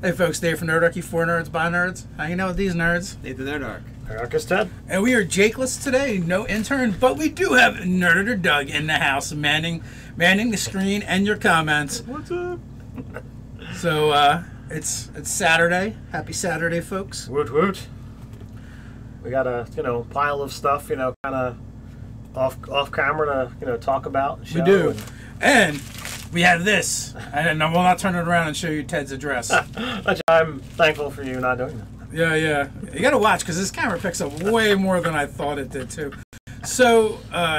Hey folks, Dave from Nerdarchy, for nerds, by nerds. Hanging out with these nerds. Nathan Nerdarch. Nerdarchist Ted. And we are Jakeless today, no intern, but we do have Nerdator Doug in the house, manning the screen and your comments. What's up? So, it's Saturday. Happy Saturday, folks. Woot woot. We got a, pile of stuff, kind of off camera to, talk about and show. We do. And we have this. And I will not turn it around and show you Ted's address. I'm thankful for you not doing that. Yeah. You got to watch because this camera picks up way more than I thought it did, too. So,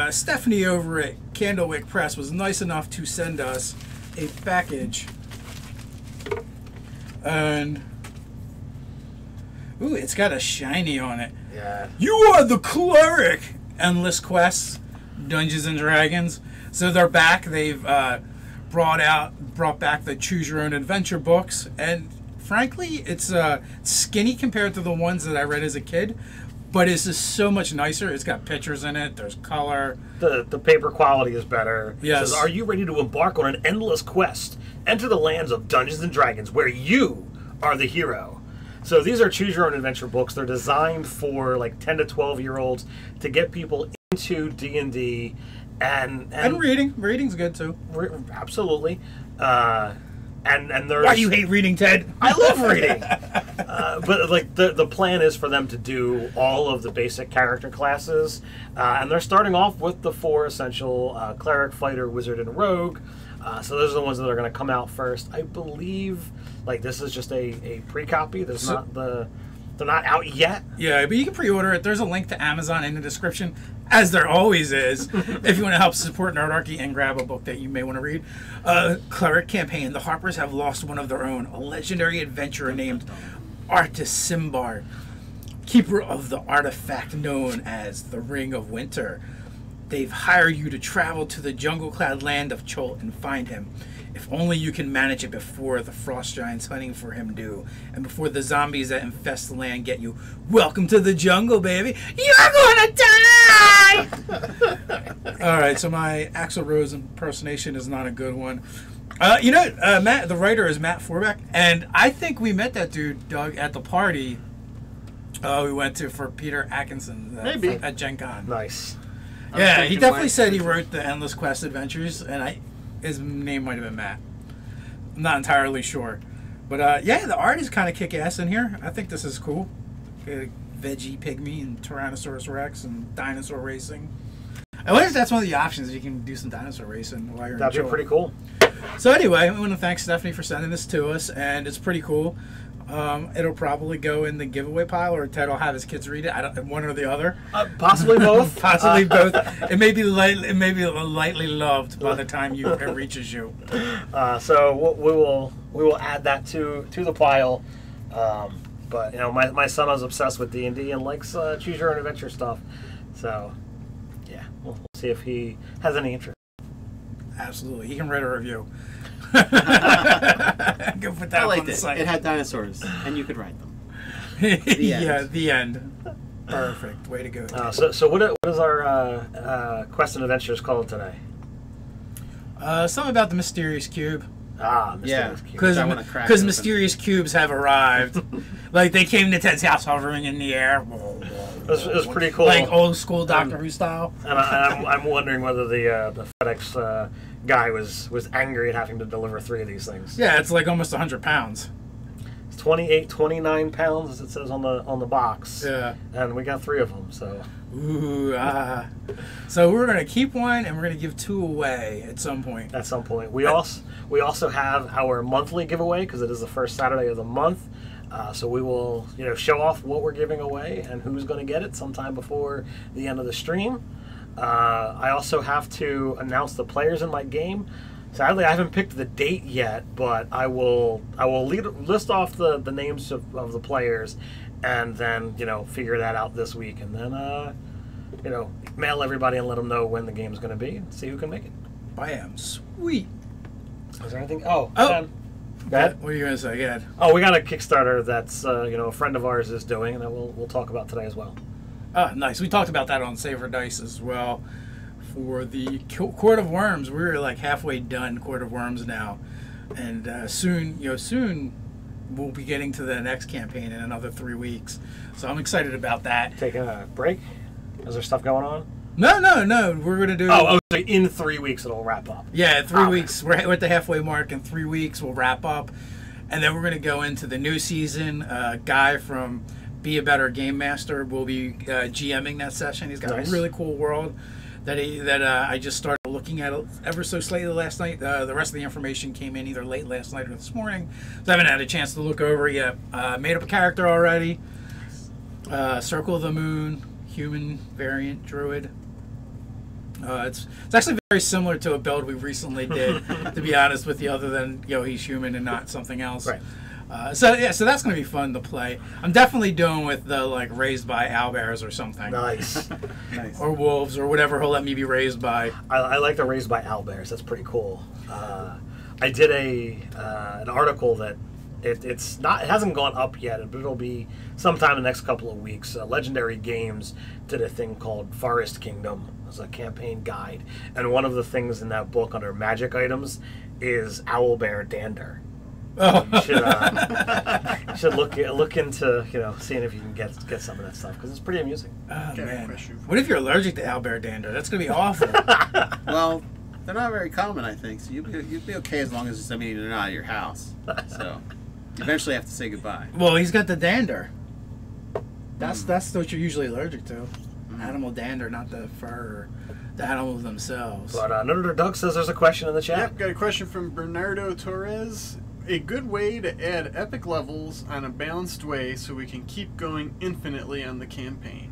Stephanie over at Candlewick Press was nice enough to send us a package. And, ooh, it's got a shiny on it. Yeah. You are the cleric! Endless Quests, Dungeons and Dragons. So they're back. They've brought back the Choose Your Own Adventure books, and frankly, it's skinny compared to the ones that I read as a kid, but it's just so much nicer. It's got pictures in it. There's color. The paper quality is better. Yes. It says, are you ready to embark on an endless quest? Enter the lands of Dungeons and Dragons, where you are the hero. So these are Choose Your Own Adventure books. They're designed for like 10 to 12-year-olds to get people into D&D and reading. Reading's good too. Absolutely. And there's... Why do you hate reading, Ted? I love reading. But like the plan is for them to do all of the basic character classes, and they're starting off with the 4 essential: cleric, fighter, wizard, and rogue. So those are the ones that are going to come out first. I believe like this is just a pre-copy. They're not out yet. Yeah, but you can pre-order it. There's a link to Amazon in the description, as there always is, if you want to help support Nerdarchy and grab a book that you may want to read. Cleric Campaign. The Harpers have lost one of their own, a legendary adventurer named Artis Simbar, keeper of the artifact known as the Ring of Winter. They've hired you to travel to the jungle-clad land of Cholt and find him. If only you can manage it before the frost giants hunting for him do, and before the zombies that infest the land get you. Welcome to the jungle, baby. You're gonna die! Alright, so my Axl Rose impersonation is not a good one. Matt, the writer is Matt Forbeck, and I think we met that dude, Doug, at the party we went to for Peter Atkinson at Gen Con. Nice. Yeah, he definitely said he wrote the Endless Quest Adventures, and his name might have been Matt. I'm not entirely sure. But, yeah, the art is kind of kick-ass in here. I think this is cool. Veggie Pygmy and Tyrannosaurus Rex and dinosaur racing. I wonder if that's one of the options. You can do some dinosaur racing while you're in That'd be pretty cool. So anyway, I want to thank Stephanie for sending this to us, and it's pretty cool. It'll probably go in the giveaway pile, or Ted will have his kids read it. One or the other. Possibly both. Possibly both. It may be lightly loved by the time it reaches you. So we will add that to the pile. But my son is obsessed with D&D and likes Choose Your Own Adventure stuff. So yeah, we'll see if he has any interest. Absolutely, he can write a review. Go put that I liked on the it. site. It had dinosaurs, and you could ride them. Yeah, the end. Perfect. Way to go. So what is our quest and adventures called today? Something about the mysterious cube. Mysterious cube. Because mysterious cubes have arrived. Like they came to Ted's house hovering in the air. It was pretty cool. Like old school Doctor Who style. And I'm wondering whether the FedEx guy was angry at having to deliver 3 of these things. Yeah, it's like almost 100 pounds. It's 29 pounds, as it says on the box. Yeah. And we got 3 of them, so. Ooh, So we're gonna keep one, and we're gonna give 2 away at some point. At some point, we also have our monthly giveaway because it is the first Saturday of the month. So we will, show off what we're giving away and who's going to get it sometime before the end of the stream. I also have to announce the players in my game. Sadly, I haven't picked the date yet, but I will list off the names of the players, and then figure that out this week, and then mail everybody and let them know when the game's going to be, and see who can make it. Bam, sweet. Is there anything? Oh. Go ahead. What are you going to say? Go ahead. Oh, we got a Kickstarter that's a friend of ours is doing, and that we'll talk about today as well. Nice. We talked about that on Saver Dice as well. For the Court of Worms, we're like halfway done Court of Worms now, and soon we'll be getting to the next campaign in another 3 weeks. So I'm excited about that. Taking a break? Is there stuff going on? No. We're going to do... Oh, so in 3 weeks it'll wrap up. Yeah, 3 weeks. We're at the halfway mark. In 3 weeks, we'll wrap up. And then we're going to go into the new season. Guy from Be a Better Game Master will be GMing that session. He's got a really cool world that I just started looking at ever so slightly last night. The rest of the information came in either late last night or this morning. So I haven't had a chance to look over it yet. Made up a character already. Circle of the Moon, human variant druid. It's actually very similar to a build we recently did, to be honest with you, other than he's human and not something else. Right. So that's going to be fun to play. I'm definitely doing with the raised by owlbears or something. Nice. Or wolves or whatever he'll let me be raised by. I like the raised by owlbears. That's pretty cool. I did an article that it hasn't gone up yet, but it'll be sometime in the next couple of weeks. Legendary Games did a thing called Forest Kingdom as a campaign guide, and one of the things in that book under magic items is owlbear dander. Oh. You should look into seeing if you can get some of that stuff, because it's pretty amusing. Oh, man. What if you're allergic to owlbear dander? That's gonna be awful. Well, they're not very common, I think. So you'd be okay as long as they're not at your house. So you eventually have to say goodbye. Well, he's got the dander. That's what you're usually allergic to. Animal dander, not the fur or the animals themselves. But Nerder Doug says there's a question in the chat. Yep, got a question from Bernardo Torres. A good way to add epic levels on a balanced way so we can keep going infinitely on the campaign.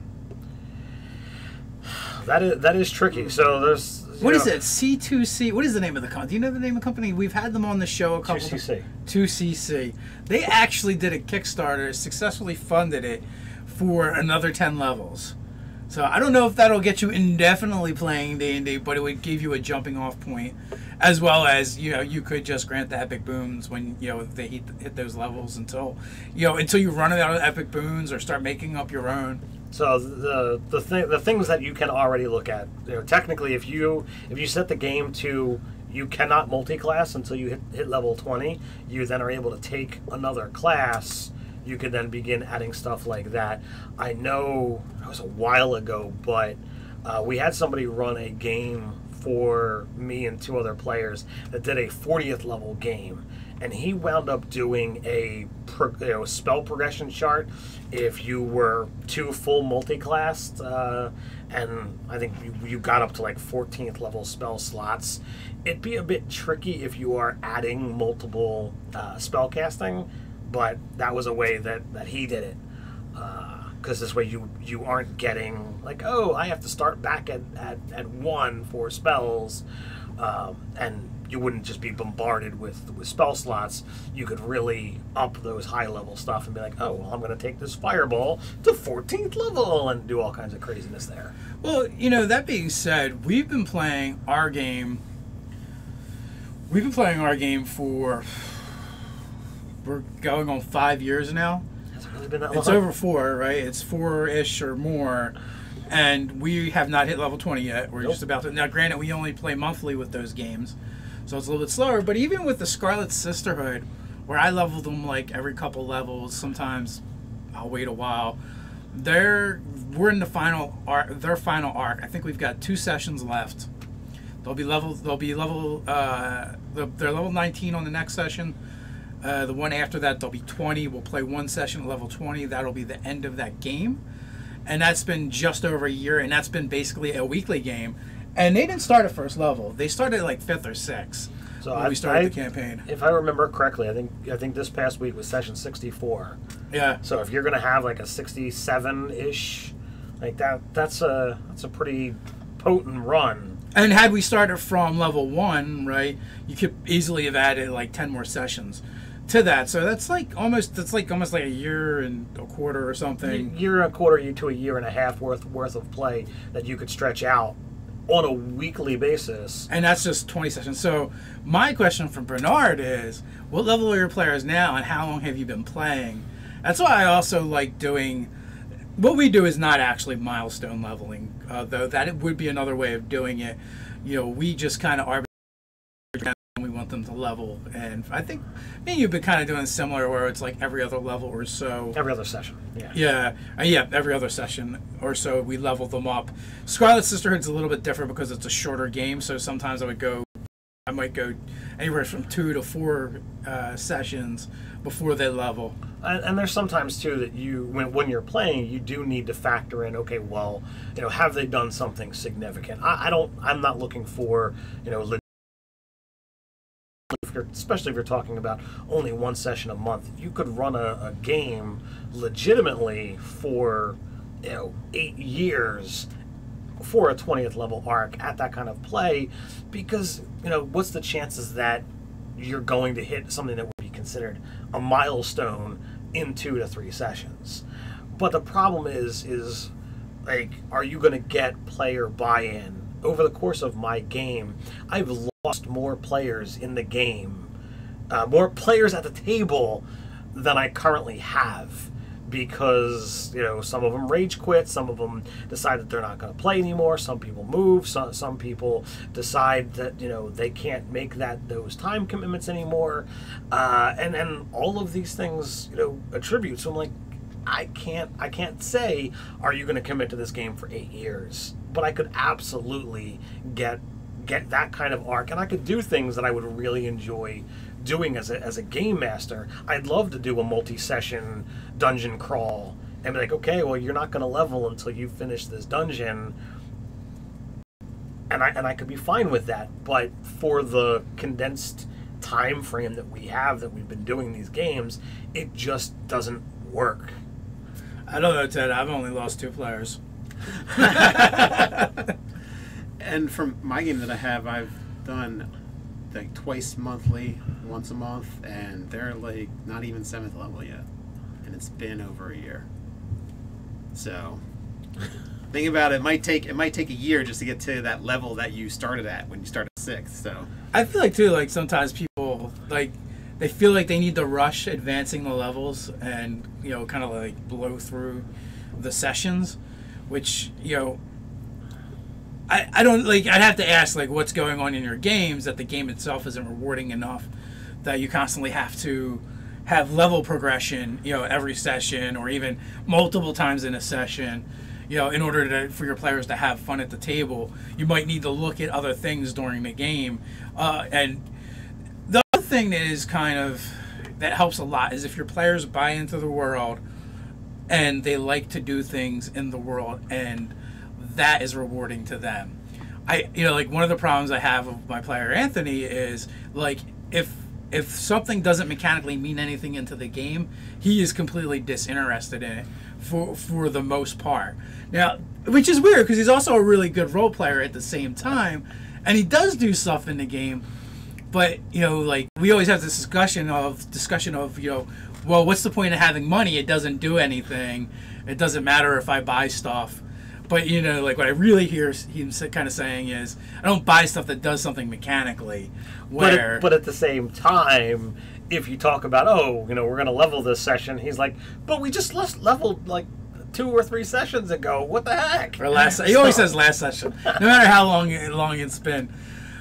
That is tricky. So there's what is it? C2C. What is the name of the company? Do you know the name of the company? We've had them on the show a couple. 2CC. 2CC. They actually did a Kickstarter, successfully funded it for another 10 levels. So I don't know if that'll get you indefinitely playing D&D, but it would give you a jumping off point, as well as you could just grant the epic boons when they hit those levels until you run out of epic boons or start making up your own. So the things that you can already look at, technically, if you set the game to you cannot multi-class until you hit level 20, you then are able to take another class. You could then begin adding stuff like that. I know it was a while ago, but we had somebody run a game for me and 2 other players that did a 40th level game, and he wound up doing a spell progression chart if you were 2 full multi-classed, and I think you got up to 14th level spell slots. It'd be a bit tricky if you are adding multiple spell casting, but that was a way that he did it, because this way you aren't getting I have to start back at 1 for spells, and you wouldn't just be bombarded with spell slots. You could really up those high level stuff and be I'm going to take this fireball to 14th level and do all kinds of craziness there. Well, that being said, we've been playing our game for... We're going on 5 years now. Hasn't really been that long. It's over 4, right? It's 4-ish or more, and we have not hit level 20 yet. We're just about to. Now, granted, we only play monthly with those games, so it's a little bit slower. But even with the Scarlet Sisterhood, where I leveled them every couple levels, sometimes I'll wait a while. We're in the final arc. Their final arc. I think we've got 2 sessions left. They're level 19 on the next session. The one after that, they'll be 20. We'll play 1 session at level 20. That'll be the end of that game. And that's been just over a year, and that's been basically a weekly game. And they didn't start at first level. They started 5th or 6th when we started the campaign. If I remember correctly, I think this past week was session 64. Yeah. So if you're going to have a 67-ish, that's a pretty potent run. And had we started from level 1, right, you could easily have added 10 more sessions to that. So that's almost a year and a quarter or something. Year and a quarter to a year and a half worth of play that you could stretch out on a weekly basis. And that's just 20 sessions. So my question from Bernard is, what level are your players now, and how long have you been playing? That's why I also like doing... What we do is not actually milestone leveling, though that it would be another way of doing it. We just kind of arbitrate when we want want them to level. And I think me and you've been kind of doing similar, where it's like every other level or so. Every other session, yeah. Yeah, every other session or so we level them up. Scarlet Sisterhood's a little bit different because it's a shorter game, so sometimes I might go anywhere from 2 to 4 sessions before they level. And there's sometimes too that when you're playing, you do need to factor in, okay, well, have they done something significant? I'm not looking for, especially if you're talking about only one session a month. You could run a game legitimately for 8 years for a 20th level arc at that kind of play, because what's the chances that you're going to hit something that would be considered a milestone in 2 to 3 sessions? But the problem is like, are you going to get player buy-in? Over the course of my game, I've lost more players in the game, more players at the table than I currently have, because some of them rage quit, some of them decide that they're not going to play anymore, some people move, some people decide that they can't make those time commitments anymore, and all of these things attribute. So I'm like, I can't say, are you going to commit to this game for 8 years? But I could absolutely get that kind of arc, and I could do things that I would really enjoy doing as a game master. I'd love to do a multi-session dungeon crawl and be like, okay, well, you're not going to level until you finish this dungeon, and I could be fine with that. But for the condensed time frame that we've been doing these games, it just doesn't work. I don't know, Ted. I've only lost 2 players. And from my game that I have, I've done like twice monthly, once a month, and they're like not even 7th level yet, and it's been over a year. So think about it. It might take a year just to get to that level that you started at when you started 6th. So I feel like too, like sometimes people they feel like they need to rush advancing the levels and kind of like blow through the sessions, which I don't like. I'd have to ask like what's going on in your games, that the game itself isn't rewarding enough that you constantly have to have level progression every session, or even multiple times in a session, in order for your players to have fun at the table. You might need to look at other things during the game, and the other thing that helps a lot is if your players buy into the world and they like to do things in the world, and that is rewarding to them. Like one of the problems I have with my player Anthony is like if something doesn't mechanically mean anything into the game, he is completely disinterested in it for the most part. Now, which is weird because he's also a really good role player at the same time, and he does do stuff in the game. But like we always have this discussion of well, what's the point of having money? It doesn't do anything. It doesn't matter if I buy stuff. But like what I really hear him kind of saying is, I don't buy stuff that does something mechanically. But at the same time, if you talk about, we're going to level this session, he's like, but we just leveled like 2 or 3 sessions ago. What the heck? Or he always says last session, no matter how long it's been.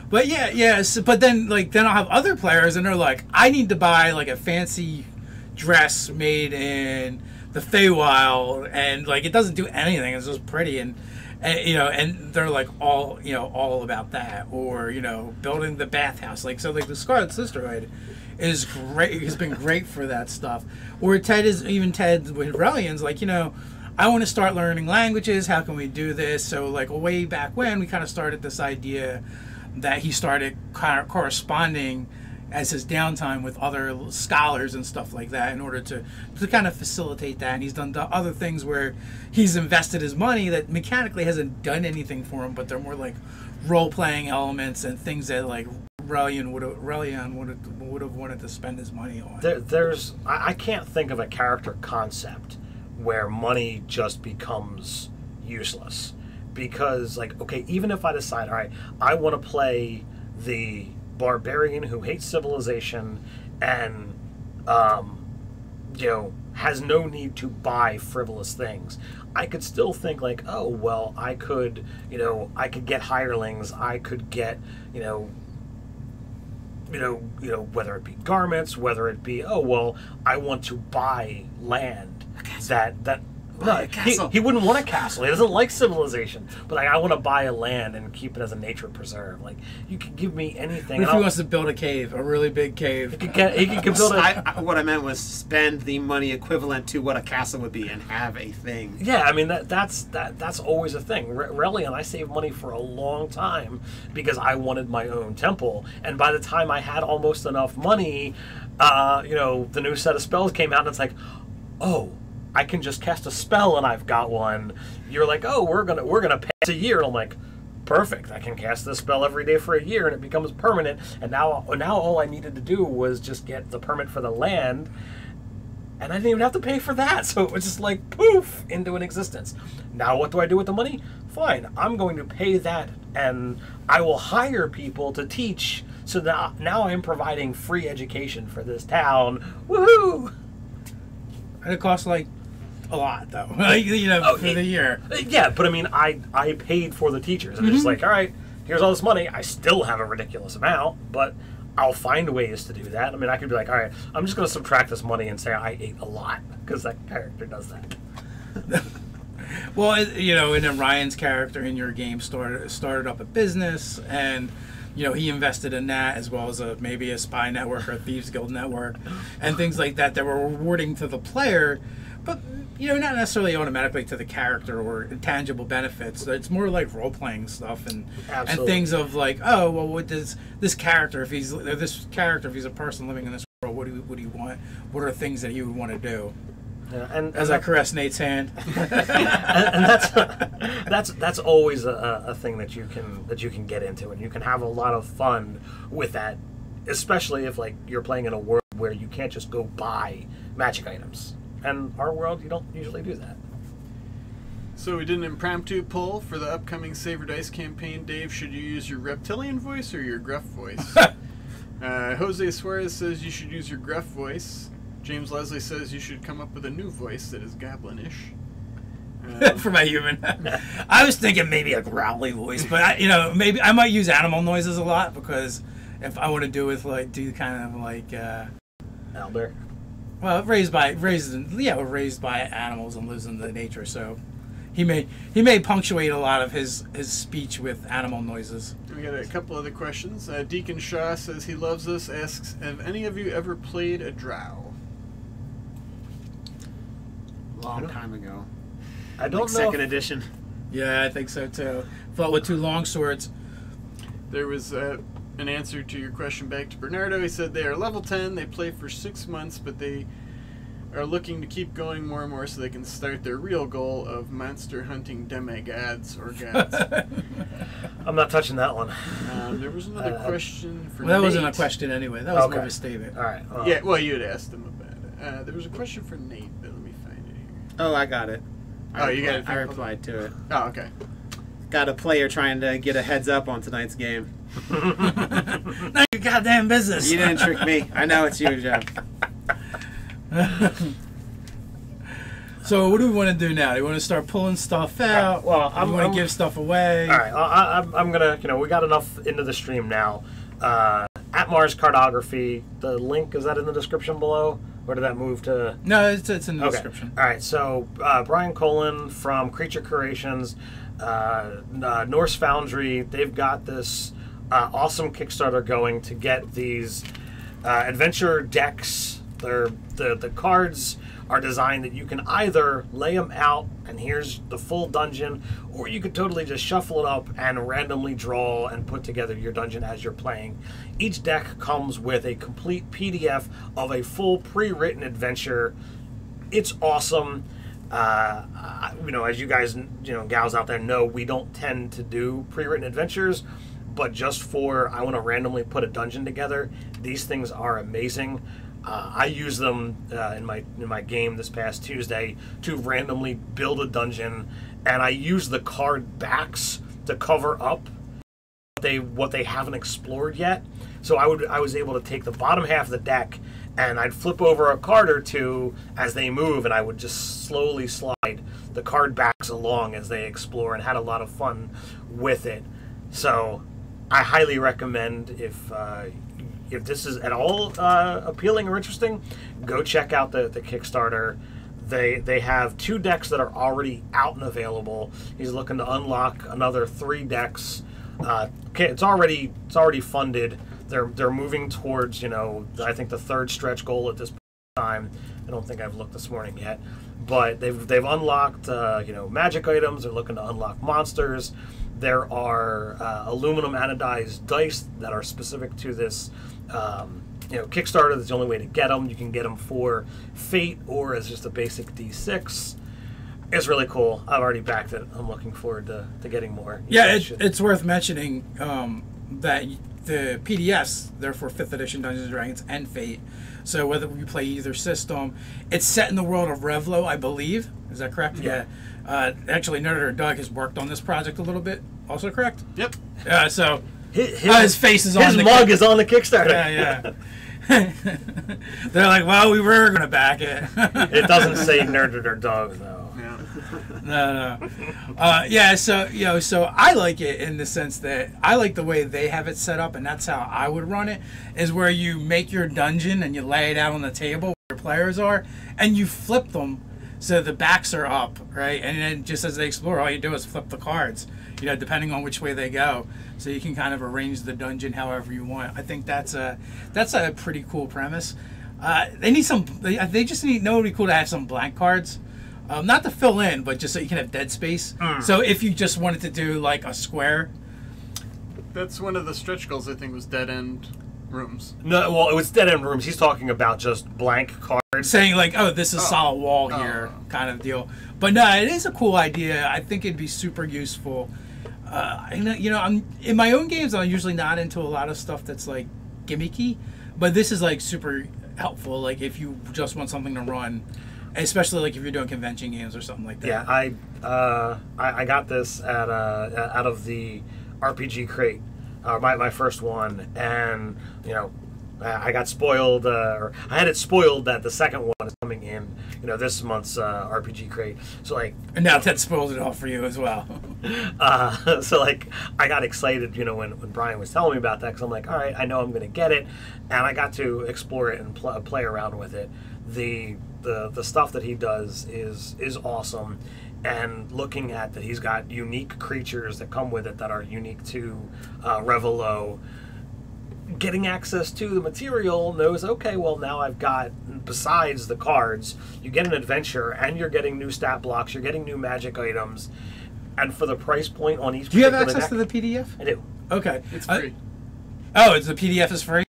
But but then I'll have other players, and they're like, I need to buy like a fancy dress made in the Feywild, and like it doesn't do anything. It's just pretty, and they're like all about that, or building the bathhouse. Like the Scarlet Sisterhood is great. Has been great for that stuff. Or Ted with Relians, like I want to start learning languages. How can we do this? So like way back when we kind of started this idea that he started corresponding as his downtime with other scholars and stuff like that in order to kind of facilitate that. And he's done other things where he's invested his money that mechanically hasn't done anything for him, but they're more like role-playing elements and things that like Relian would have wanted to spend his money on. I can't think of a character concept where money just becomes useless. Because like, okay, even if I decide, all right, I want to play the barbarian who hates civilization and has no need to buy frivolous things, I could still think like, oh well, I could get hirelings, I could get whether it be garments, whether it be, oh well, I want to buy land that. No, he wouldn't want a castle. He doesn't like civilization. But like, I want to buy a land and keep it as a nature preserve. Like, you can give me anything. What if he wants to build a cave, a really big cave? He can build what I meant was spend the money equivalent to what a castle would be and have a thing. Yeah, I mean that's always a thing. Reliant, I saved money for a long time because I wanted my own temple. And by the time I had almost enough money, the new set of spells came out, and it's like, oh, I can just cast a spell and I've got one. You're like, oh, we're gonna pass a year, and I'm like, perfect. I can cast this spell every day for a year, and it becomes permanent. And now all I needed to do was just get the permit for the land, and I didn't even have to pay for that. So it was just like poof into an existence. Now what do I do with the money? Fine, I'm going to pay that, and I will hire people to teach. So now I'm providing free education for this town. Woohoo! And it costs like a lot, though. For the year. Yeah, but I mean, I paid for the teachers. And it's just like, all right, here's all this money. I still have a ridiculous amount, but I'll find ways to do that. I mean, I could be like, all right, I'm just going to subtract this money and say I ate a lot, because that character does that. Well, and then Ryan's character in your game started up a business, and he invested in that, as well as maybe a spy network or a thieves guild network and things like that were rewarding to the player, but not necessarily automatically to the character or tangible benefits. It's more like role-playing stuff and things of like, oh well, what does this character, if he's a person living in this world, what do you want? What are things that you would want to do? Yeah, and as I caress Nate's hand, and that's always a thing that you can get into, and you can have a lot of fun with that, especially if like you're playing in a world where you can't just go buy magic items. And our world, you don't usually do that. So we did an impromptu poll for the upcoming Save or Dice campaign. Dave, should you use your reptilian voice or your gruff voice? Jose Suarez says you should use your gruff voice. James Leslie says you should come up with a new voice that is goblinish. For my human. I was thinking maybe a growly voice, but maybe I might use animal noises a lot, because if I want to do kind of like Albert. Well, raised by animals and lives in the nature, so he may punctuate a lot of his speech with animal noises. We got a couple other questions. Deacon Shaw says he loves us, asks, have any of you ever played a drow? Long time ago. I don't know. Second edition. Yeah, I think so too. Fought with 2 long swords. There was an answer to your question back to Bernardo. He said they are level 10, they play for 6 months, but they are looking to keep going more and more so they can start their real goal of monster hunting demigods or gods. I'm not touching that one. There was another question for Well, that Nate. wasn't a question anyway. That was more of a statement. All right. Yeah, well, you had asked him about it. There was a question for Nate, but let me find it here. Oh, I got it. You got it? I replied to it. Oh, okay. Got a player trying to get a heads up on tonight's game. None of your goddamn business. You didn't trick me. I know it's your job. So what do we want to do now? Do we want to start pulling stuff out? Well, I'm going to give stuff away. All right, I'm gonna. We got enough into the stream now. Atmar's Cardography. The link, is that in the description below, or did that move to? No, it's in the description. All right, so Brian Colin from Creature Creations, Norse Foundry. They've got this awesome Kickstarter going to get these adventure decks. The cards are designed that you can either lay them out and here's the full dungeon, or you could totally just shuffle it up and randomly draw and put together your dungeon as you're playing. Each deck comes with a complete PDF of a full pre-written adventure. It's awesome. As you guys, gals out there know, we don't tend to do pre-written adventures, but just for I want to randomly put a dungeon together, these things are amazing. I use them in my game this past Tuesday to randomly build a dungeon, and I use the card backs to cover up what they haven't explored yet. So I was able to take the bottom half of the deck, and I'd flip over a card or two as they move, and I would just slowly slide the card backs along as they explore, and had a lot of fun with it. So I highly recommend, if if this is at all appealing or interesting, go check out the Kickstarter. They have 2 decks that are already out and available. He's looking to unlock another 3 decks. It's already funded. They're moving towards, you know, I think the 3rd stretch goal at this time. I don't think I've looked this morning yet, but they've unlocked you know, magic items. They're looking to unlock monsters. There are aluminum anodized dice that are specific to this you know, Kickstarter. That's the only way to get them. You can get them for Fate or as just a basic D6. It's really cool. I've already backed it. I'm looking forward to getting more. Yeah, it's worth mentioning that the PDFs, they're for 5th edition Dungeons & Dragons and Fate. So whether you play either system, it's set in the world of Revlo, I believe. Is that correct? Yeah. Actually, Nerdarchy Doug has worked on this project a little bit. Also correct? Yep. So his face is on his mug is on the Kickstarter. Yeah. They're like, well, we were going to back it. It doesn't say Nerdarchy Doug, though. No. Yeah, so, you know, so I like it in the sense that I like the way they have it set up, and that's how I would run it, is where you make your dungeon and you lay it out on the table where your players are, and you flip them so the backs are up, right? And then just as they explore, all you do is flip the cards, you know, depending on which way they go. So you can kind of arrange the dungeon however you want. I think that's a pretty cool premise. They need some. They just need. No, it'd be cool to have some blank cards, not to fill in, but just so you can have dead space. So if you just wanted to do like a square. That's one of the stretch goals. I think was dead end rooms. No, well, it was dead end rooms. He's talking about just blank cards. Saying like, oh, this is solid wall here, kind of deal. But no, it is a cool idea. I think it'd be super useful. You know, I'm in my own games. I'm usually not into a lot of stuff that's like gimmicky, but this is like super helpful. Like if you just want something to run, especially like if you're doing convention games or something like that. Yeah, I got this at out of the RPG crate, my first one, and you know, I got spoiled, or I had it spoiled that the second one is coming in, you know, this month's RPG crate. So like, and now that spoiled it all for you as well. So like, I got excited, you know, when Brian was telling me about that, because I'm like, all right, I know I'm going to get it, and I got to explore it and play around with it. The stuff that he does is awesome, and looking at that, he's got unique creatures that come with it that are unique to Revelo. Getting access to the material knows, okay, well, now I've got, besides the cards, you get an adventure, and you're getting new stat blocks, you're getting new magic items, and for the price point on each. Do you have access to the PDF? I do. Okay, it's free. Oh, the PDF is free.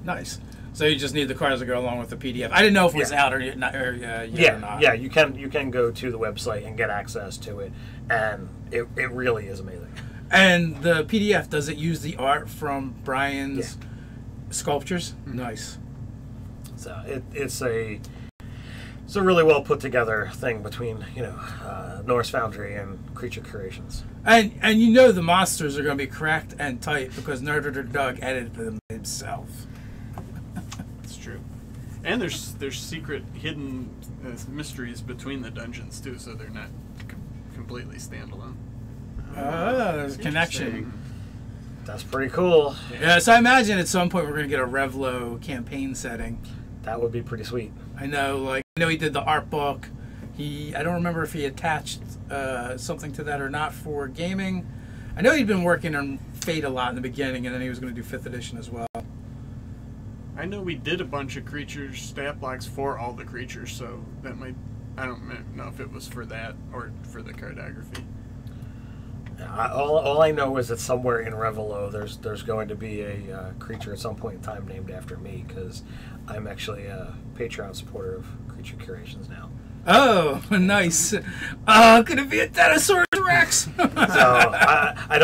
Nice. So you just need the cards to go along with the PDF. I didn't know if it was out or not. Or not. Yeah. You can go to the website and get access to it, and it really is amazing. And the PDF, does it use the art from Brian's sculptures? Nice. So it's a really well put together thing between, you know, Norse Foundry and Creature Creations. And you know the monsters are going to be correct and tight because Nerdarchy Doug edited them himself. It's true. And there's secret hidden mysteries between the dungeons too, so they're not completely standalone. Oh, there's a connection. That's pretty cool. Yeah, so I imagine at some point we're going to get a Revlo campaign setting. That would be pretty sweet. I know he did the art book. I don't remember if he attached something to that or not for gaming. I know he'd been working on Fate a lot in the beginning, and then he was going to do 5th edition as well. I know we did a bunch of creatures stat blocks for all the creatures, so that might. I don't know if it was for that or for the cardography. All I know is that somewhere in Revelo there's going to be a creature at some point in time named after me, because I'm actually a Patreon supporter of Creature Curations now. Oh, nice. Could it be a Dinosaurus Rex? So I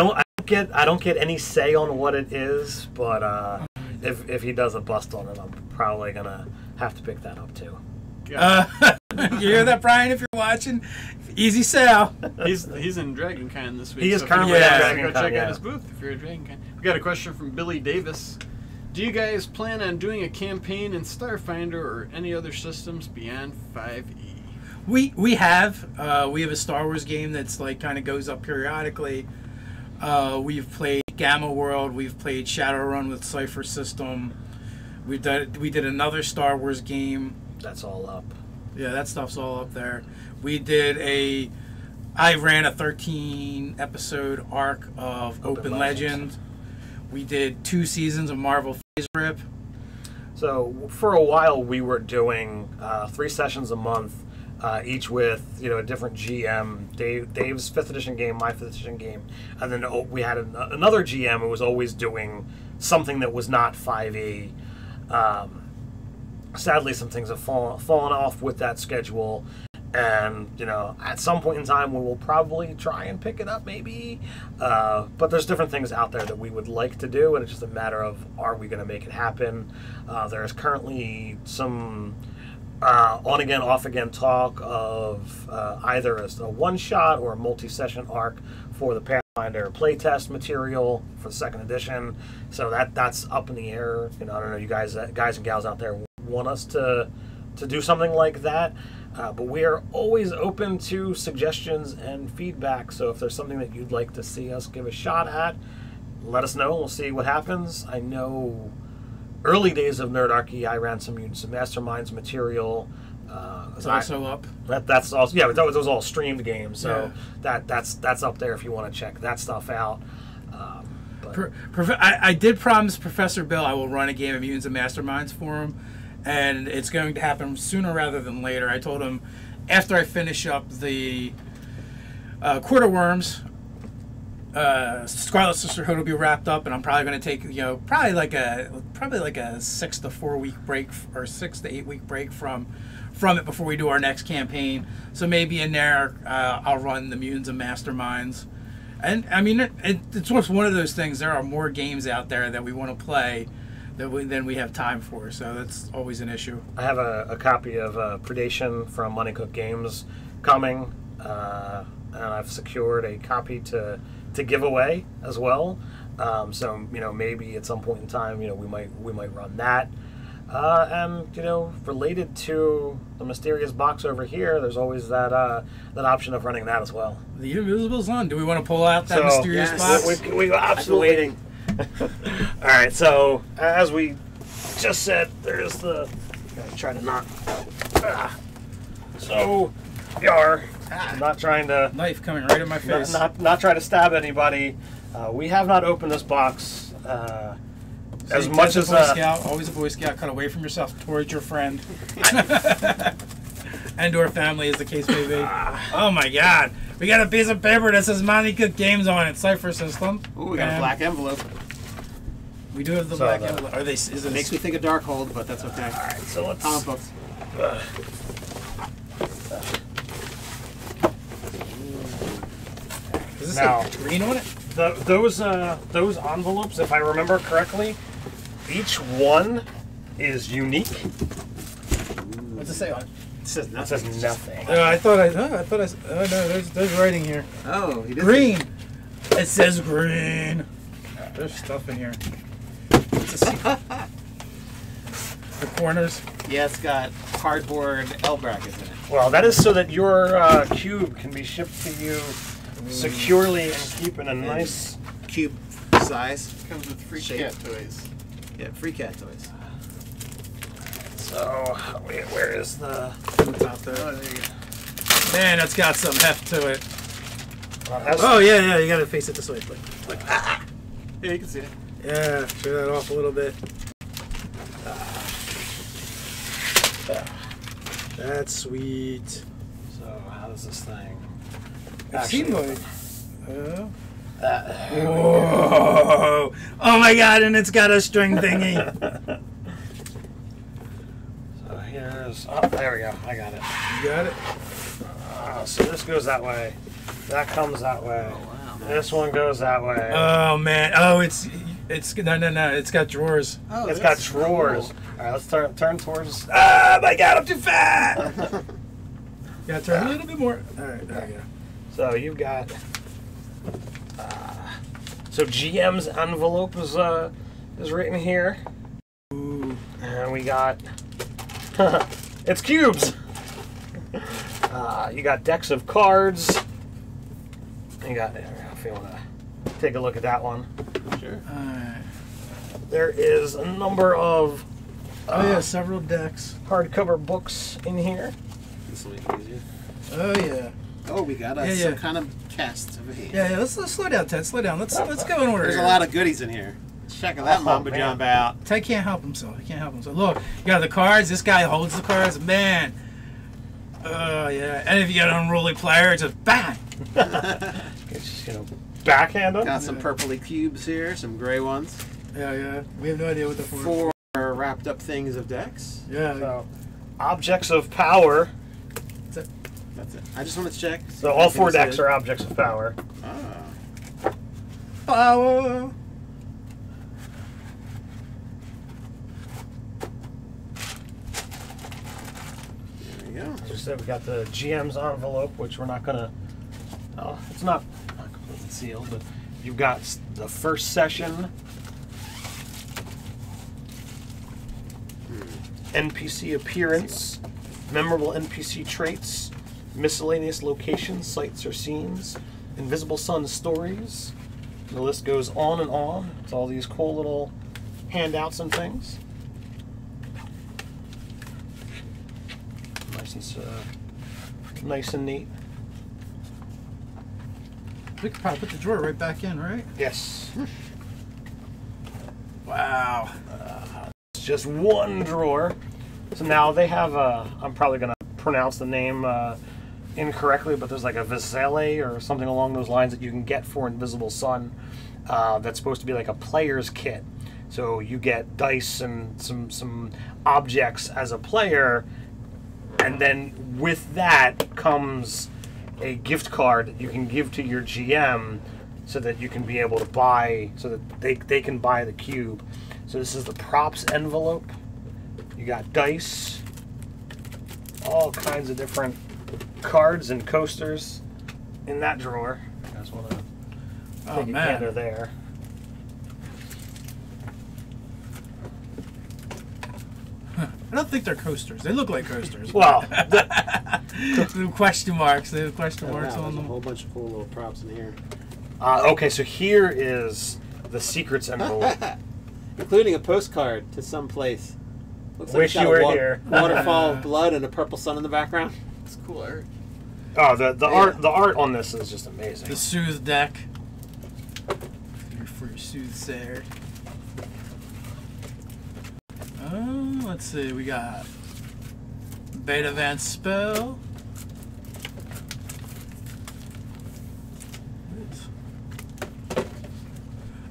don't get any say on what it is, but if he does a bust on it, I'm probably gonna have to pick that up too. You hear that, Brian? If you're watching, easy sell. He's in DragonCon this week. He is so currently at go DragonCon. check out his booth if you're at DragonCon. We got a question from Billy Davis. Do you guys plan on doing a campaign in Starfinder or any other systems beyond 5e? We have a Star Wars game that's like kind of goes up periodically. We've played Gamma World. We've played Shadowrun with Cypher System. We did another Star Wars game. That's all up. Yeah, that stuff's all up there. I ran a 13 episode arc of Open Legend. We did 2 seasons of Marvel Phase Rip. So for a while we were doing 3 sessions a month, each with a different GM. Dave's 5th edition game, my 5th edition game, and then we had another GM who was always doing something that was not 5e. Sadly, some things have fallen off with that schedule, and at some point in time we will probably try and pick it up, maybe. But there's different things out there that we would like to do, and it's just a matter of, are we going to make it happen? There is currently some on-again, off-again talk of either a one-shot or a multi-session arc for the Pathfinder playtest material for the 2nd edition. So that's up in the air. I don't know, you guys and gals out there want us to do something like that. But we are always open to suggestions and feedback. So if there's something that you'd like to see us give a shot at, let us know. We'll see what happens. I know early days of Nerdarchy, I ran some Mutants and Masterminds material. It's also up. That's also, yeah, but that was all streamed games. So yeah. That's up there if you want to check that stuff out. I did promise Professor Bill I will run a game of Mutants and Masterminds for him. And it's going to happen sooner rather than later. I told him after I finish up the Quarter Worms, Scarlet Sisterhood will be wrapped up, and I'm probably going to take probably like a 6 to 4 week break or 6 to 8 week break from it before we do our next campaign. So maybe in there I'll run the Mutants and Masterminds. And I mean it's just one of those things. There are more games out there that we want to play than we have time for, so that's always an issue. I have a copy of Predation from Money Cook Games coming, and I've secured a copy to give away as well. So maybe at some point in time, we might run that. And related to the mysterious box over here, there's always that option of running that as well. The Invisible's on. Do we want to pull out that mysterious box? We absolutely waiting. All right, so as we just said, there's the. Gotta try to not. So we are not trying to knife coming right in my face. Not try to stab anybody. We have not opened this box as much as always a Boy Scout. Cut away from yourself towards your friend and/or family, as the case may be. Oh my God. We got a piece of paper that says Monty Cook Games on it, Cypher System. Ooh, we got a black envelope. We do have the black envelope. Are they? It makes me think of Darkhold, but that's okay. All right, so let's. Comic books. Does this say green on it? Those envelopes, if I remember correctly, each one is unique. What's it say on it? It says nothing. It says nothing. Oh no, there's writing here. Oh, he did. Green. It says green. There's stuff in here. It's a secret. The corners. Yeah, it's got cardboard L brackets in it. Well, that is so that your cube can be shipped to you securely and keep in a nice cube size. Comes with free shape. cat toys. Yeah, free cat toys. So, where is the... It's out there. Oh, there you go. Man, it's got some heft to it. Oh, yeah, you gotta face it this way. Like, Yeah, you can see it. Yeah, show that off a little bit. That's sweet. So, how does this thing... It seemed like... Whoa! Oh my God, and it's got a string thingy. So here's... Oh, there we go. I got it. You got it? So this goes that way. That comes that way. Oh, wow. This one goes that way. Oh man! Oh, it's no! It's got drawers. Oh, It's got drawers. All right, let's turn towards... Ah, my God! I'm too fat. Gotta turn a little bit more. All right, there we go. So you've got... so GM's envelope is written here. Ooh. And we got... it's cubes! You got decks of cards. You got... If you want to take a look at that one. Sure. Alright. There is a number of Oh yeah, several decks. hardcover books in here. This will make it easier. Oh yeah. Oh, we got some kind of cast of a hand. Yeah, let's slow down, Ted. Slow down. Let's go in order. There's here. a lot of goodies in here. Check that Mamba man. Jump out. Ted can't help himself. He can't help himself. Look, you got the cards. This guy holds the cards. Man. Oh yeah. And if you got an unruly player, it's just bang. Just, backhand them. Got some purpley cubes here, some gray ones. Yeah. We have no idea what they're for. 4 wrapped up things of decks. Yeah. So, objects of power. That's it. I just want to check. So all 4 decks are objects of power. Ah. Power. There we go. As I said, we got the GM's envelope, which we're not gonna. Oh, it's not completely sealed, but you've got the first session. NPC appearance, memorable NPC traits, miscellaneous locations, sites, or scenes, Invisible Sun stories. The list goes on and on. It's all these cool little handouts and things. Nice and neat. We could probably put the drawer right back in, right? Yes. Wow. It's just one drawer. So now they have a, I'm probably going to pronounce the name incorrectly, but there's like a Vizele or something along those lines that you can get for Invisible Sun that's supposed to be like a player's kit. So you get dice and some objects as a player, and then with that comes a gift card that you can give to your GM so that you can be able to buy, so that they can buy the cube. So this is the props envelope. You got dice, all kinds of different cards and coasters in that drawer. You guys want to take a gander there. I don't think they're coasters. They look like coasters. Well, the question marks. They have question marks There's on a them. whole bunch of cool little props in here. okay, so here is the secrets envelope. Including a postcard to some place. Looks like Wish it's got you were a here. Waterfall of blood and a purple sun in the background. It's cool art. Oh, the art on this is just amazing. The Soothe deck. For your soothsayer. Let's see. We got Beta Van Spell.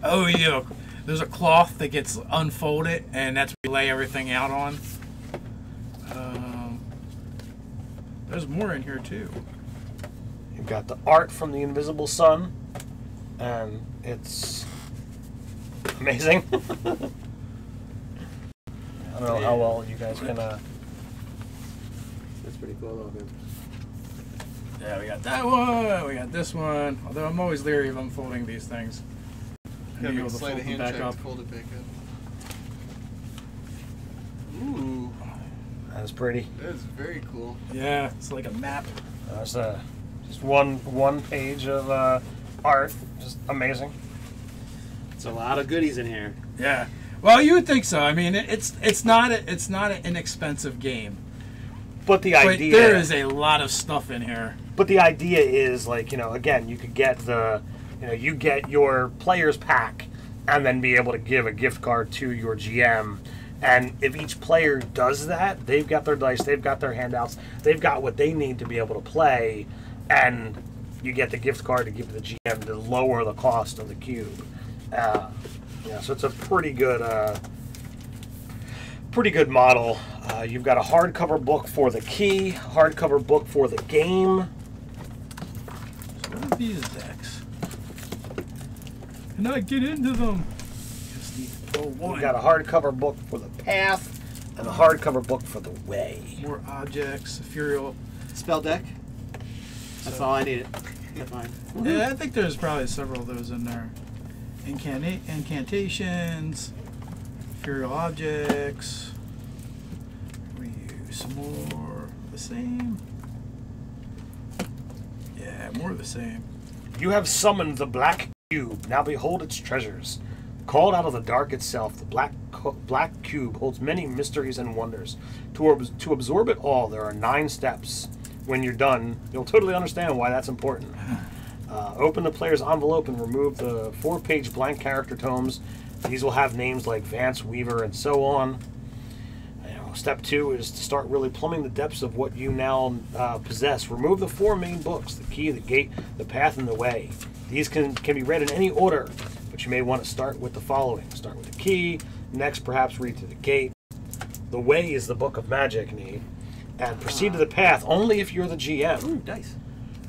Oh yeah. There's a cloth that gets unfolded, and that's what you lay everything out on. There's more in here too. You've got the art from the Invisible Sun, and it's amazing. I don't know how well you guys can. That's pretty cool looking. Yeah, we got that one. We got this one. Although I'm always leery of unfolding these things. Yeah, Be we able can to slide a fold them hand back check up. to fold it back up. Ooh, That's pretty. that is very cool. Yeah, it's like a map. That's just one page of art, just amazing. It's a lot of goodies in here. Yeah. Well, you would think so. I mean, it's not an inexpensive game. But the But idea, there is a lot of stuff in here. But the idea is like, again, you could get you get your player's pack and then be able to give a gift card to your GM. And if each player does that, they've got their dice, they've got their handouts, they've got what they need to be able to play, and you get the gift card to give to the GM to lower the cost of the cube. So it's a pretty good model. You've got a hardcover book for the key, hardcover book for the game. So what are these decks? Can I get into them? Just need to pull one. We've got a hardcover book for the path and a hardcover book for the way. More objects, ethereal. Spell deck. That's all I needed. That's fine. Yeah, I think there's probably several of those in there. Incantations, ethereal objects. We use some more of the same. Yeah, more of the same. You have summoned the Black cube. Now behold its treasures. Called out of the dark itself, the black cube holds many mysteries and wonders. To absorb it all, there are 9 steps. When you're done, you'll totally understand why that's important. Open the player's envelope and remove the 4-page blank character tomes. These will have names like Vance, Weaver, and so on. Step 2 is to start really plumbing the depths of what you now possess. Remove the 4 main books: the key, the gate, the path, and the way. These can be read in any order, but you may want to start with the following. Start with the key, next perhaps read through the gate. The way is the book of magic need, and proceed to the path only if you're the GM. Ooh, dice.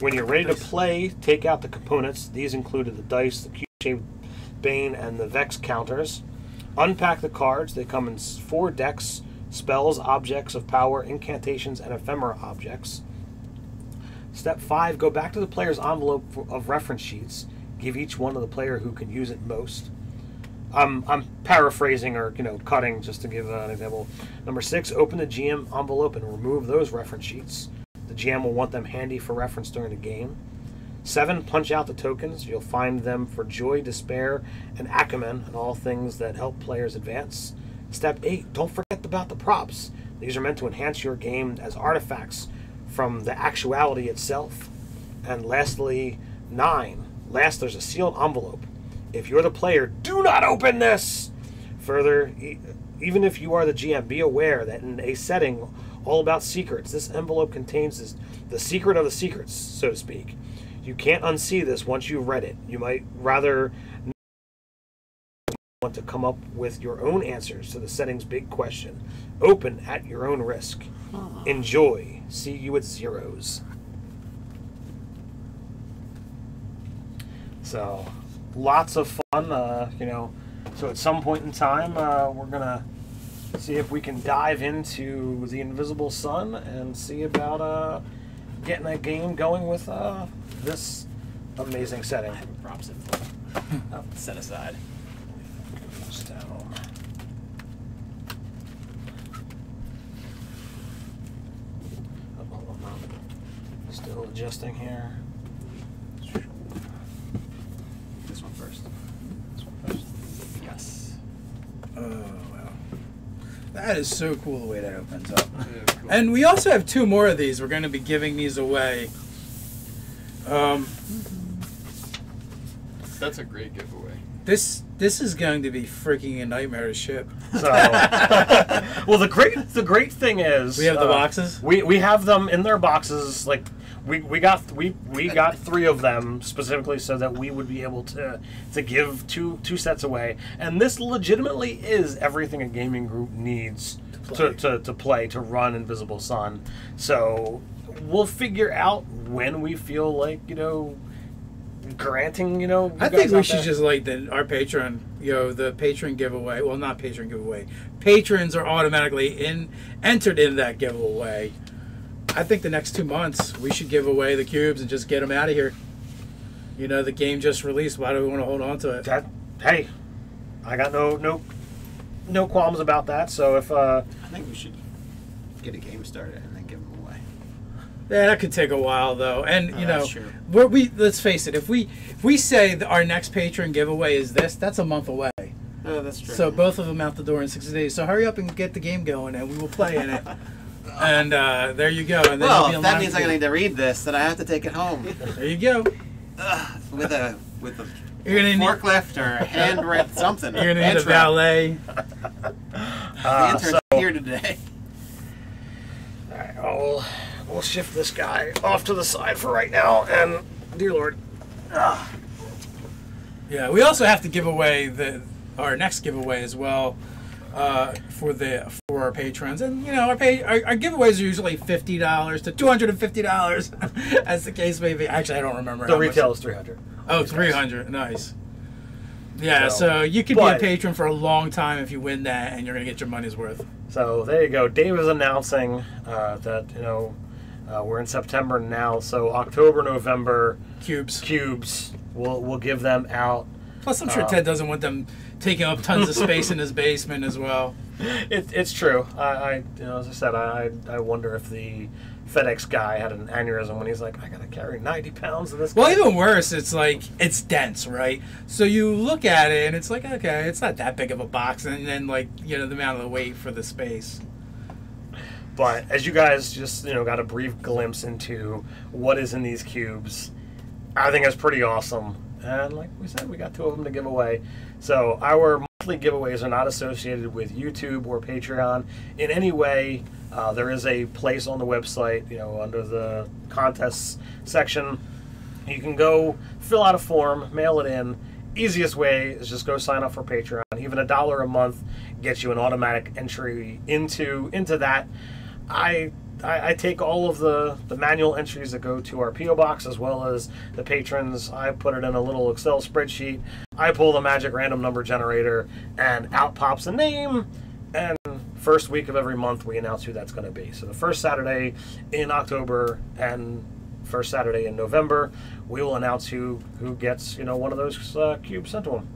When you're ready to play, take out the components. These included the dice, the cube-shaped bane, and the vex counters. Unpack the cards. They come in 4 decks: spells, objects of power, incantations, and ephemera objects. Step 5, go back to the player's envelope of reference sheets. Give each one to the player who can use it most. I'm paraphrasing or cutting just to give an example. Number 6, open the GM envelope and remove those reference sheets. The GM will want them handy for reference during the game. 7, punch out the tokens. You'll find them for joy, despair, and acumen, and all things that help players advance. Step 8, don't forget about the props. These are meant to enhance your game as artifacts from the actuality itself. And lastly, 9, there's a sealed envelope. If you're the player, do not open this! Further, even if you are the GM, be aware that in a setting all about secrets, this envelope contains the secret of the secrets, so to speak. You can't unsee this once you've read it. You might rather want to come up with your own answers to the setting's big question. Open at your own risk. Enjoy. See you at zeros. So, lots of fun, So at some point in time, we're going to see if we can dive into the Invisible Sun and see about getting a game going with this amazing setting. I have a props info. Set aside. Still adjusting here. This one first. Yes. Oh, wow. That is so cool the way that opens up. Yeah, cool. And we also have 2 more of these. We're going to be giving these away. That's a great giveaway. This is going to be freaking a nightmare to ship. So, well, the great thing is We have the boxes? We have them in their boxes. Like we got 3 of them specifically so that we would be able to give two sets away. And this legitimately is everything a gaming group needs to run Invisible Sun. So we'll figure out when we feel like granting, I think we should just our Patreon, the patron giveaway. Well, not patron giveaway. Patrons are automatically entered in that giveaway. I think the next 2 months we should give away the cubes and just get them out of here. The game just released. Why do we want to hold on to it? Hey, I got no qualms about that. So if I think we should get a game started and then give them away. Yeah, that could take a while though, and That's true. let's face it. If we say that our next patron giveaway is this, that's a month away. Oh, that's true. So both of them out the door in 60 days. So hurry up and get the game going, and we will play in it. And there you go. And then you'll be if in that line means I'm for- going to need to read this, then I have to take it home There you go. with a You're gonna need, forklift or a hand read something. you're gonna need a valet. The intern's here today. All right, we'll shift this guy off to the side for right now, and dear Lord. Yeah, we also have to give away our next giveaway as well for our patrons, and our giveaways are usually $50 to $250, as the case may be. Actually, I don't remember. The how retail much. is $300. Oh, $300, nice. Yeah, So, so you could be a but- patron for a long time if you win that, and you're gonna get your money's worth. So there you go. Dave is announcing that we're in September now, so October, November Cubes. we'll give them out. Plus, I'm sure Ted doesn't want them taking up tons of space in his basement as well. It's true. As I said, I wonder if the FedEx guy had an aneurysm when he's like, I gotta carry 90 pounds of this. Well, guy. even worse, it's like, it's dense, right? So you look at it and it's like, okay, it's not that big of a box, and then like, the amount of the weight for the space. But as you guys just, got a brief glimpse into what is in these cubes, I think it's pretty awesome. And like we said, we got 2 of them to give away. So our monthly giveaways are not associated with YouTube or Patreon in any way. There is a place on the website, under the contests section. You can go fill out a form, mail it in. Easiest way is just go sign up for Patreon. Even $1 a month gets you an automatic entry into that. I take all of the manual entries that go to our P.O. box as well as the patrons. I put it in a little Excel spreadsheet. I pull the magic random number generator, and out pops a name. And first week of every month, we announce who that's going to be. So the first Saturday in October and first Saturday in November, we will announce who gets one of those cubes sent to them.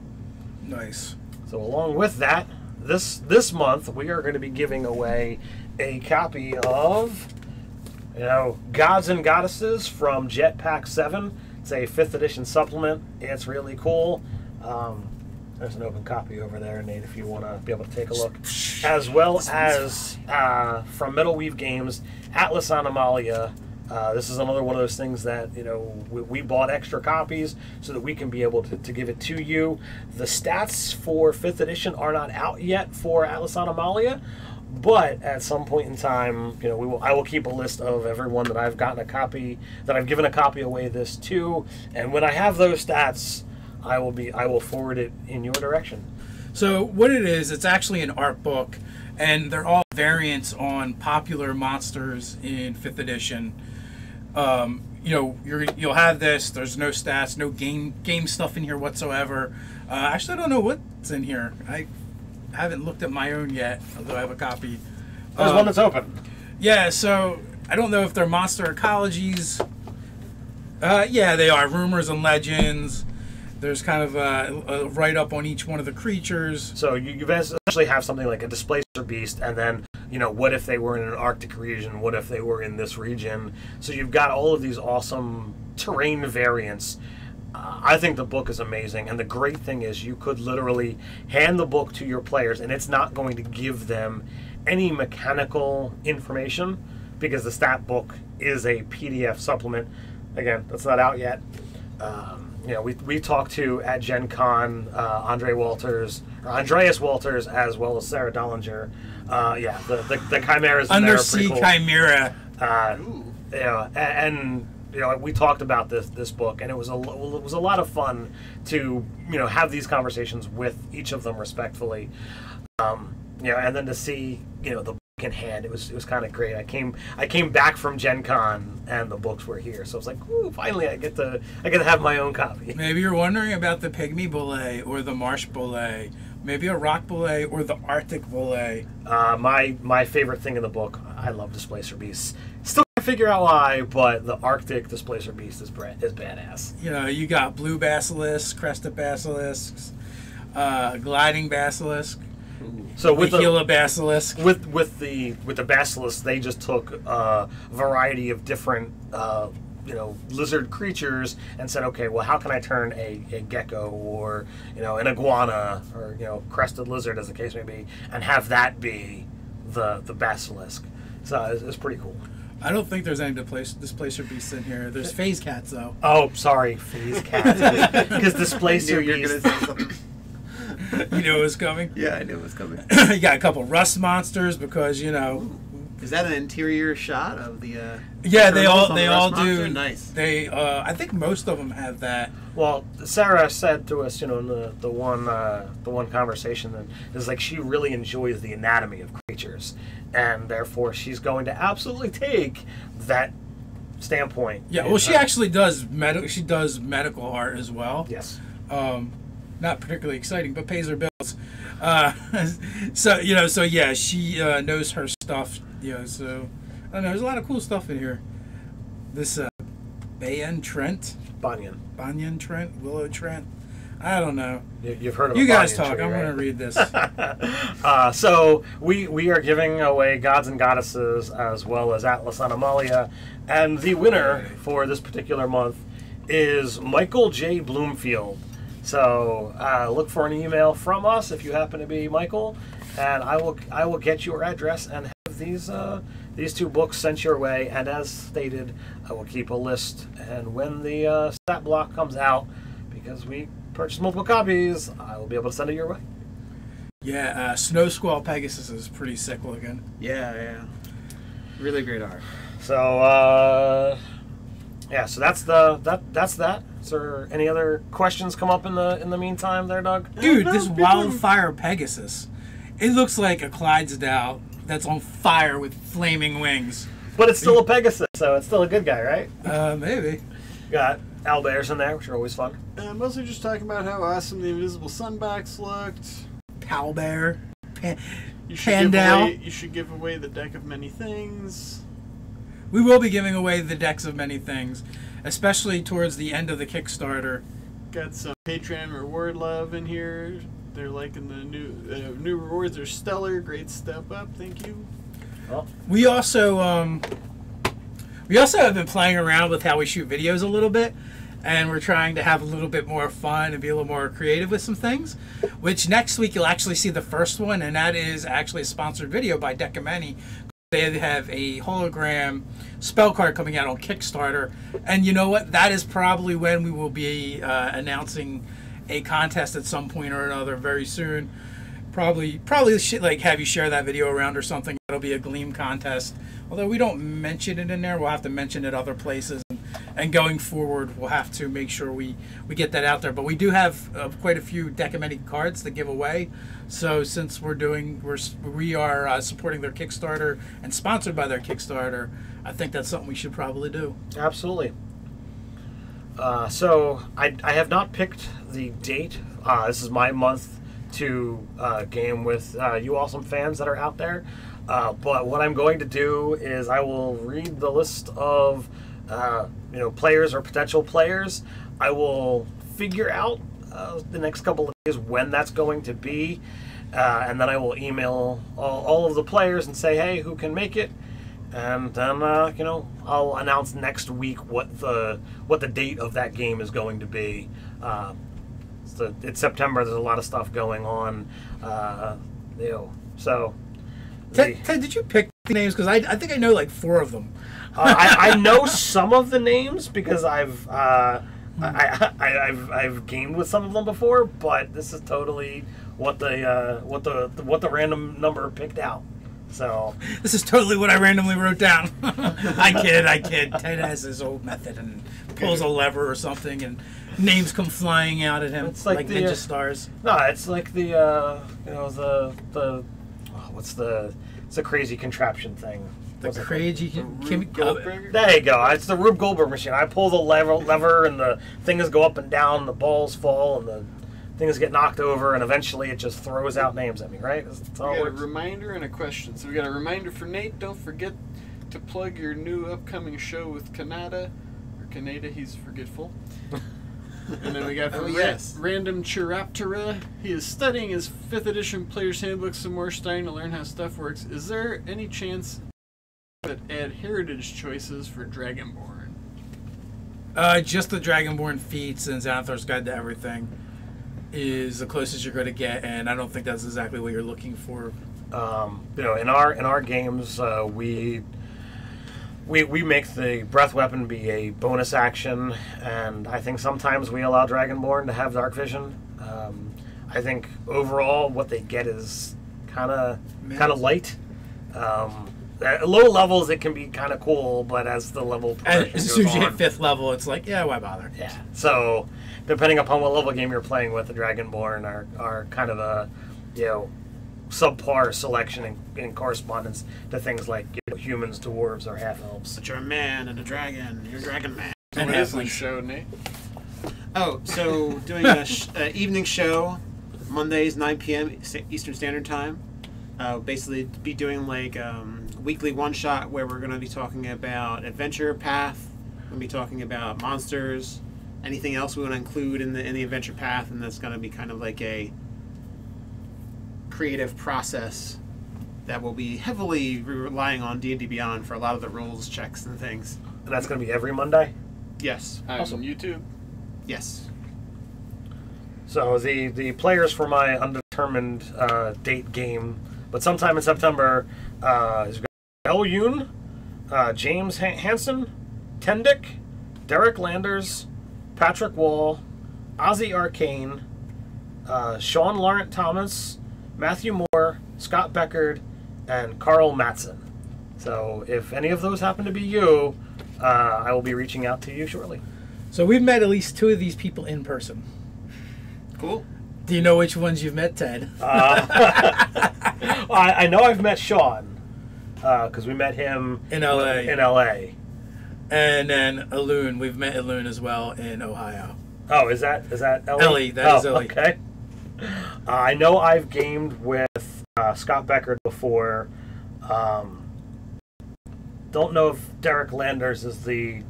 Nice. So along with that, this month we are going to be giving away a copy of Gods and Goddesses from Jetpack 7. It's a 5th edition supplement. It's really cool. There's an open copy over there, Nate, if you want to be able to take a look. As well as from Metalweave Games, Atlas Anomalia. This is another one of those things that we bought extra copies so that we can be able to give it to you. The stats for 5th edition are not out yet for Atlas Anomalia, but at some point in time, I will keep a list of everyone that I've gotten a copy, that I've given a copy away this to, and when I have those stats, I will forward it in your direction. So what it is, it's actually an art book, and they're all variants on popular monsters in 5th edition. You'll have this. There's no stats, no game stuff in here whatsoever. Actually, I don't know what's in here. I haven't looked at my own yet, although I have a copy. There's one that's open. Yeah, so I don't know if they're monster ecologies. Yeah, they are. Rumors and legends. There's kind of a write-up on each one of the creatures. So you essentially have something like a displacer beast, and then, what if they were in an Arctic region? What if they were in this region? So you've got all of these awesome terrain variants. I think the book is amazing, and the great thing is you could literally hand the book to your players, and it's not going to give them any mechanical information because the stat book is a PDF supplement. Again, that's not out yet. We talked to at Gen Con Andreas Walters as well as Sarah Dollinger. The chimeras in there are pretty Undersea cool. Chimera. We talked about this book, and it was a lot of fun to have these conversations with each of them respectfully. And then to see the book in hand, it was kind of great. I came back from Gen Con and the books were here, so I was like, ooh, finally I get to have my own copy. Maybe you're wondering about the pygmy bullet or the marsh bullet, maybe a rock bullet or the Arctic bullet. My favorite thing in the book, I love Displacer Beasts. Still can't figure out why, but the Arctic Displacer Beast is badass. You got blue basilisk, crested basilisks, gliding basilisk. So with the Gila basilisk, with the basilisk, they just took a variety of different lizard creatures and said, okay, well, how can I turn a gecko or an iguana or crested lizard, as the case may be, and have that be the basilisk? So it's pretty cool. I don't think there's any displacer beasts in here. There's phase cats though. Oh, sorry, phase cats. Because displacer beasts. You knew it was coming? Yeah, I knew it was coming. You got a couple rust monsters because Is that an interior shot of the? Yeah, they all rust do. monster? Nice. They I think most of them have that. Well, Sarah said to us, in the one conversation, that is like she really enjoys the anatomy of creatures, and therefore she's going to absolutely take that standpoint. Yeah, well, she actually does medical art as well. Yes. Not particularly exciting, but pays her bills. So yeah, she knows her stuff. So I don't know. There's a lot of cool stuff in here. This Banyan Trent, Banyan Trent, Willow Trent. I don't know. You've heard of You a guys banyan talk. tree, I'm right? going to read this. So we are giving away Gods and Goddesses as well as Atlas Anomalia, and the winner for this particular month is Michael J. Bloomfield. So look for an email from us if you happen to be Michael, and I will get your address and have these two books sent your way. And as stated, I will keep a list, and when the stat block comes out, because we purchased multiple copies, I will be able to send it your way. Yeah, Snow Squall Pegasus is pretty sick looking. Yeah. Really great art. So yeah, so that's that. Is there any other questions come up in the meantime there, Doug? Dude, this Wildfire Pegasus, it looks like a Clydesdale that's on fire with flaming wings. But it's still a Pegasus, so it's still a good guy, right? Maybe. Got owlbears in there, which are always fun. Mostly just talking about how awesome the invisible sunbox looked. Powbear. You should Pandal. give away the deck of many things. We will be giving away the decks of many things, especially towards the end of the Kickstarter. Got some Patreon reward love in here. They're liking the new rewards are stellar. Great step up. Thank you. Well, We also have been playing around with how we shoot videos a little bit, and we're trying to have a little bit more fun and be a little more creative with some things, which next week you'll actually see the first one, and that is actually a sponsored video by Deck of Many. They have a hologram spell card coming out on Kickstarter, and you know what? That is probably when we will be announcing a contest at some point or another very soon. Probably like have you share that video around or something. It'll be a Gleam contest. Although we don't mention it in there, we'll have to mention it other places. And going forward, we'll have to make sure we get that out there. But we do have quite a few Deck of Many cards to give away. So since we are supporting their Kickstarter and sponsored by their Kickstarter, I think that's something we should probably do. absolutely. So I have not picked the date. This is my month to game with you awesome fans that are out there. But what I'm going to do is I will read the list of players or potential players. I will figure out the next couple of days when that's going to be, and then I will email all of the players and say, hey, who can make it? And then I'll announce next week what the date of that game is going to be. It's September. There's a lot of stuff going on. So. Ted, did you pick the names? Because I think I know like 4 of them. I know some of the names because I've gamed with some of them before, but this is totally what the random number picked out. So This is totally what I randomly wrote down. I kid. Ted has his old method and pulls a lever or something, and names come flying out at him. It's like the, ninja stars. No, it's like it's a crazy contraption thing. The crazy Goldberger? There you go. It's the Rube Goldberg machine. I pull the lever and the things go up and down, the balls fall, and the things get knocked over, and eventually it just throws out names at me, right? That's how We it got a works. reminder and a question. So we got a reminder for Nate. Don't forget to plug your new upcoming show with Kanada. Or Kaneda, he's forgetful. And then we got from Random Chiraptera. He is studying his 5th edition Player's Handbook some more, starting to learn how stuff works. Is there any chance that add heritage choices for Dragonborn? Just the Dragonborn feats and Xanathar's Guide to Everything is the closest you're going to get, and I don't think that's exactly what you're looking for. In our games, we make the breath weapon be a bonus action, and I think sometimes we allow Dragonborn to have dark vision. I think overall what they get is kind of light. At low levels it can be kind of cool, but as the level progression As goes soon as you on, hit 5th level, it's like, yeah, why bother? yeah. So depending upon what level game you're playing with, the Dragonborn are kind of a subpar selection in correspondence to things like humans, dwarves, or half elves. But you're a man and a dragon. You're a dragon man. And What is the halflings. show, Nate? Oh, so doing a evening show, Mondays 9 p.m. Eastern Standard Time. Basically, be doing like weekly one shot where we're going to be talking about adventure path. We're going to be talking about monsters, anything else we want to include in the adventure path, and that's going to be kind of like a creative process that will be heavily relying on D&D Beyond for a lot of the rules checks and things. And that's going to be every Monday? Yes. On Awesome. YouTube. Yes. So the players for my undetermined date game, but sometime in September, is El Yoon, James Hansen, Tendick, Derek Landers, Patrick Wall, Ozzy Arcane, Sean Laurent Thomas, Matthew Moore, Scott Beckard, and Carl Matson. So if any of those happen to be you, I will be reaching out to you shortly. So we've met at least 2 of these people in person. Cool. Do you know which ones you've met, Ted? I know I've met Sean because we met him In LA. In LA. And then Elune. We've met Elune as well in Ohio. Oh, is that Ellie? Ellie, that is Ellie. Okay. I know I've gamed with Scott Beckard before. Don't know if Derek Landers is the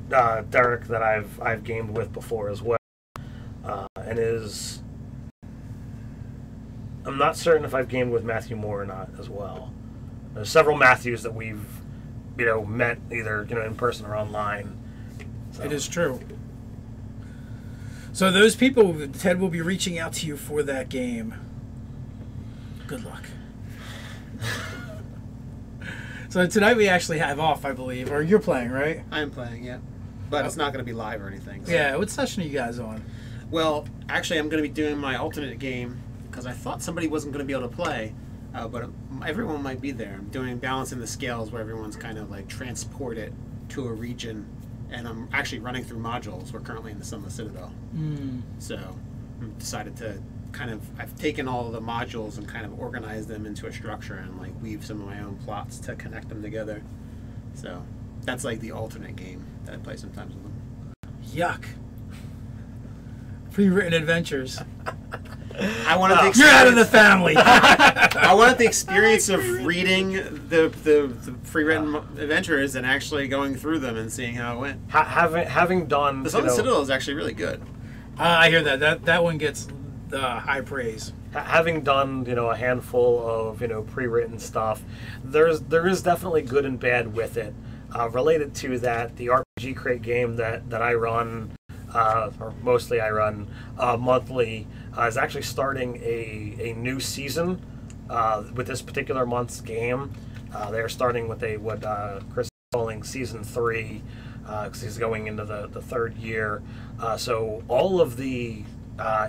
Derek that I've gamed with before as well, and is. I'm not certain if I've gamed with Matthew Moore or not as well. There's several Matthews that we've, met either in person or online. So. It is true. So those people, Ted will be reaching out to you for that game. Good luck. So tonight we actually have off, I believe, or you're playing, right? I'm playing, yeah. But it's not going to be live or anything. So. Yeah, what session are you guys on? Well, actually, I'm going to be doing my alternate game because I thought somebody wasn't going to be able to play, but everyone might be there. I'm doing balancing the scales where everyone's kind of like transported to a region, and I'm actually running through modules. We're currently in the Sunless Citadel. So I decided to I've taken all of the modules and kind of organized them into a structure and like weave some of my own plots to connect them together. So that's like the alternate game that I play sometimes with them. Yuck. Pre-written adventures. I wanted the You're out of the family. I wanted the experience of reading the pre-written adventures and actually going through them and seeing how it went. Having done The Sunless Citadel is actually really good. I hear that one gets high praise. Having done a handful of pre-written stuff, there is definitely good and bad with it. Related to that, the RPG Crate game that I run, or mostly I run monthly, is actually starting a new season with this particular month's game. They're starting with what Chris is calling Season 3, because he's going into the 3rd year. So all of the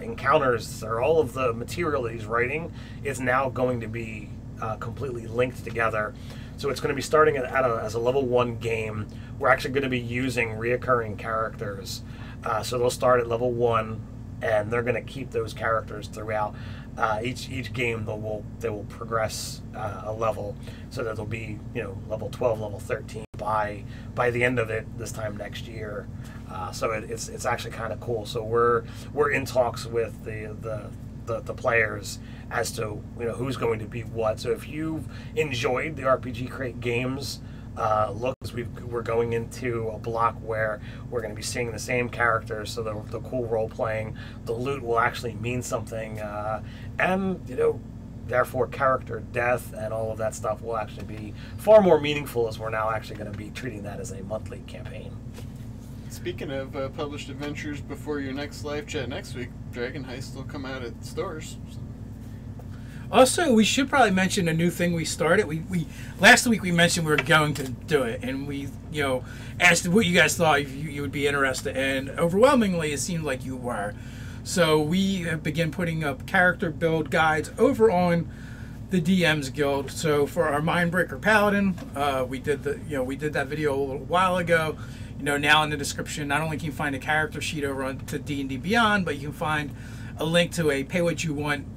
encounters, or all of the material that he's writing, is now going to be completely linked together. So it's going to be starting as a level 1 game. We're actually going to be using reoccurring characters. So they'll start at level 1, and they're going to keep those characters throughout. Each game they will progress a level, so that they'll be level 12, level 13 by the end of it this time next year. So it's actually kind of cool. So we're in talks with the players as to who's going to be what. So if you've enjoyed the RPG Crate games, we're going into a block where we're going to be seeing the same characters, so the cool role playing, the loot will actually mean something, and therefore character death and all of that stuff will actually be far more meaningful, as we're now actually going to be treating that as a monthly campaign. Speaking of published adventures before your next live chat next week, Dragon Heist will come out at stores. Also, we should probably mention a new thing we started. We last week we mentioned we were going to do it, and we asked what you guys thought if you would be interested, and overwhelmingly it seemed like you were. So we have begun putting up character build guides over on the DM's Guild. So for our Mindbreaker Paladin, we did that video a little while ago. Now in the description, not only can you find a character sheet over on to D&D Beyond, but you can find a link to a pay what you want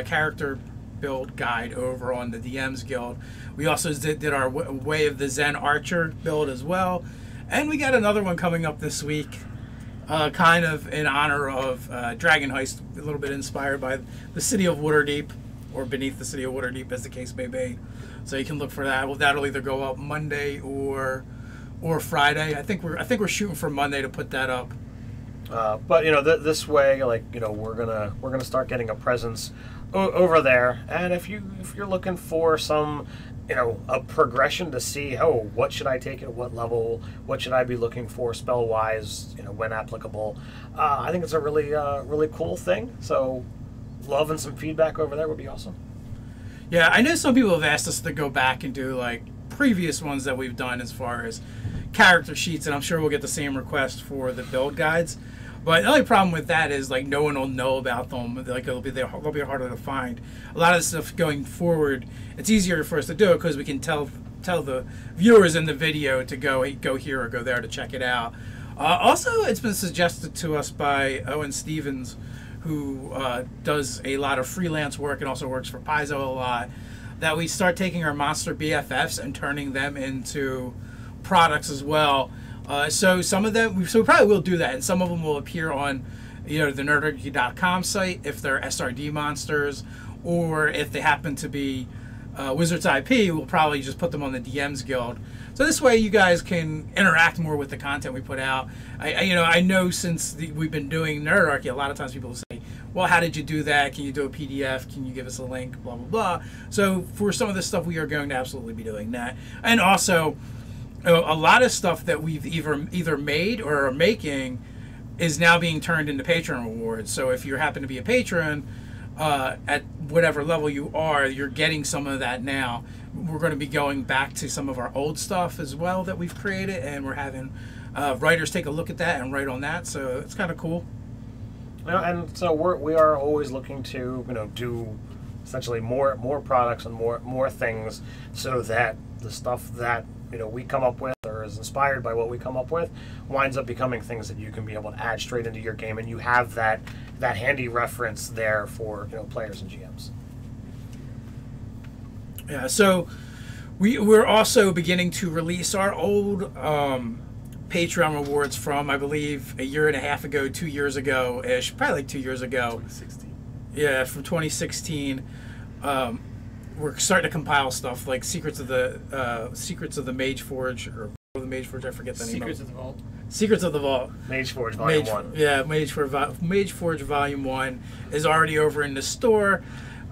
character build guide over on the DM's Guild. We also did our Way of the Zen Archer build as well, and we got another one coming up this week, kind of in honor of Dragon Heist, a little bit inspired by the City of Waterdeep, or beneath the City of Waterdeep, as the case may be. So you can look for that. Well, that'll either go up Monday or Friday. I think we're shooting for Monday to put that up. But this way, like we're gonna start getting a presence over there. And if you're looking for some a progression to see, what should I take at what level, what should I be looking for spell wise, when applicable, I think it's a really cool thing. So love and some feedback over there would be awesome. Yeah, I know some people have asked us to go back and do like previous ones that we've done as far as character sheets, and I'm sure we'll get the same request for the build guides. But the only problem with that is like no one will know about them. Like they'll be harder to find. A lot of the stuff going forward, it's easier for us to do it because we can tell the viewers in the video to go here or go there to check it out. Also, it's been suggested to us by Owen Stevens, who does a lot of freelance work and also works for Paizo a lot, that we start taking our monster BFFs and turning them into products as well. So some of them, we probably will do that, and some of them will appear on the nerdarchy.com site if they're SRD monsters, or if they happen to be Wizards IP, we'll probably just put them on the DMs Guild. So this way you guys can interact more with the content we put out. I know since we've been doing Nerdarchy, a lot of times people will say, well, how did you do that? Can you do a PDF? Can you give us a link? Blah, blah, blah. So for some of this stuff, we are going to absolutely be doing that. And also, a lot of stuff that we've either made or are making is now being turned into Patreon rewards. So if you happen to be a patron at whatever level you are, you're getting some of that now. We're going to be going back to some of our old stuff as well that we've created, and we're having writers take a look at that and write on that. So it's kind of cool. And so we are always looking to do essentially more products and more things, so that the stuff that we come up with or is inspired by what we come up with winds up becoming things that you can be able to add straight into your game, and you have that handy reference there for players and GMs. Yeah, so we're also beginning to release our old Patreon rewards from, I believe, a year and a half ago, 2 years ago-ish, probably like 2 years ago. 2016. Yeah, from 2016. We're starting to compile stuff like Secrets of the Mage Forge, or the Mage Forge, I forget the name. Secrets of the Vault. Secrets of the Vault. Mage Forge Volume 1. Yeah, Mage Forge Volume 1 is already over in the store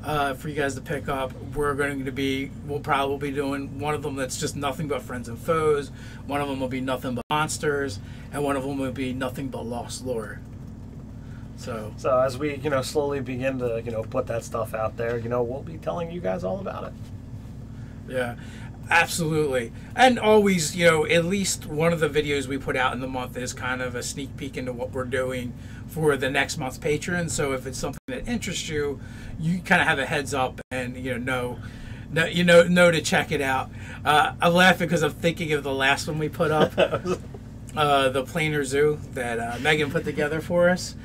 for you guys to pick up. We'll probably be doing one of them that's just nothing but friends and foes. One of them will be nothing but monsters, and one of them will be nothing but lost lore. So as we slowly begin to put that stuff out there, we'll be telling you guys all about it. Yeah, absolutely. And always, at least one of the videos we put out in the month is kind of a sneak peek into what we're doing for the next month's patrons. So if it's something that interests you, you kind of have a heads up and know to check it out. I'm laughing because I'm thinking of the last one we put up, the Planar Zoo that Megan put together for us.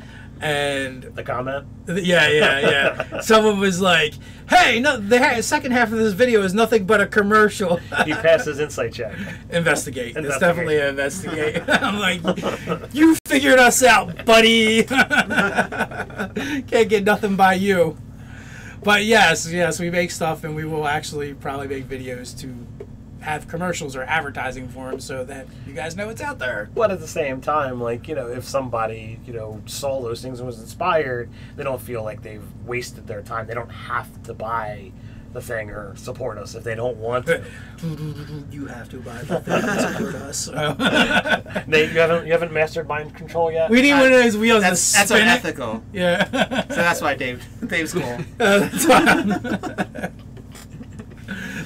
And the comment? Yeah. Someone was like, hey, no, the second half of this video is nothing but a commercial. He passed his insight check. Investigate. It's definitely an investigate. I'm like, you figured us out, buddy. Can't get nothing by you. But yes, we make stuff, and we will actually probably make videos to have commercials or advertising for them so that you guys know it's out there. But at the same time, if somebody, saw those things and was inspired, they don't feel like they've wasted their time. They don't have to buy the thing or support us if they don't want to. You have to buy the thing and support us. Nate, you haven't mastered mind control yet? We need one of those wheels. That's unethical. Yeah. So that's why Dave's cool. That's why.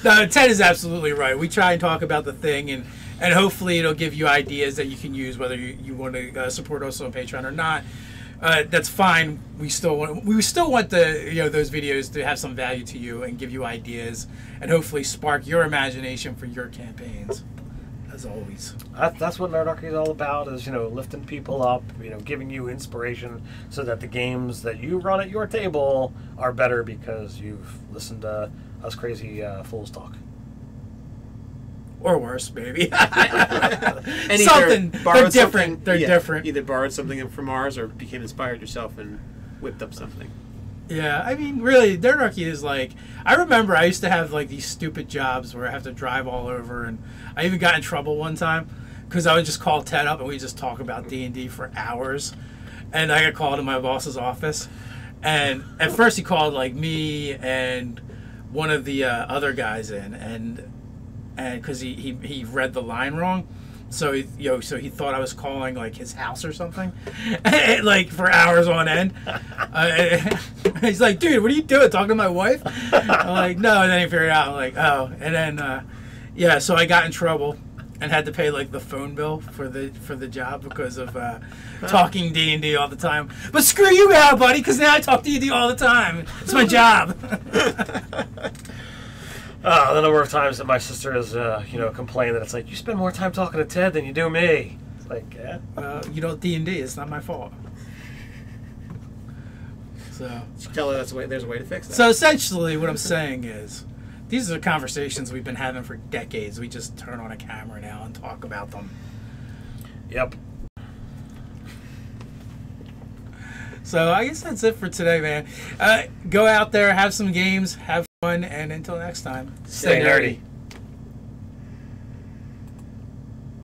No, Ted is absolutely right. We try and talk about the thing, and hopefully it'll give you ideas that you can use, whether you want to support us on Patreon or not. That's fine. We still want the those videos to have some value to you and give you ideas, and hopefully spark your imagination for your campaigns. As always, that's what Nerdarchy is all about. Is lifting people up, giving you inspiration, so that the games that you run at your table are better because you've listened to us crazy fools talk. Or worse, maybe. And something. They're different. They're different. Either borrowed something from ours or became inspired yourself and whipped up something. Yeah, I mean, really, Nerdarchy is like... I remember I used to have these stupid jobs where I have to drive all over, and I even got in trouble one time because I would just call Ted up and we'd just talk about D&D for hours. and I got called to my boss's office. And at first he called like me and one of the other guys in, and because he read the line wrong, so he thought I was calling like his house or something, like for hours on end. He's like, dude, what are you doing? Talking to my wife? I'm like, no. And then he figured out, I'm like, oh. And then yeah, so I got in trouble and had to pay like the phone bill for the job because of talking D&D all the time. But screw you now, buddy, because now I talk D&D all the time. It's my job. The number of times that my sister has, complained that it's like, you spend more time talking to Ted than you do me. It's like, yeah. D&D, it's not my fault. So tell her there's a way to fix that. So essentially what I'm saying is, these are conversations we've been having for decades. We just turn on a camera now and talk about them. Yep. So I guess that's it for today, man. Go out there, have some games, have fun, and until next time, Stay nerdy.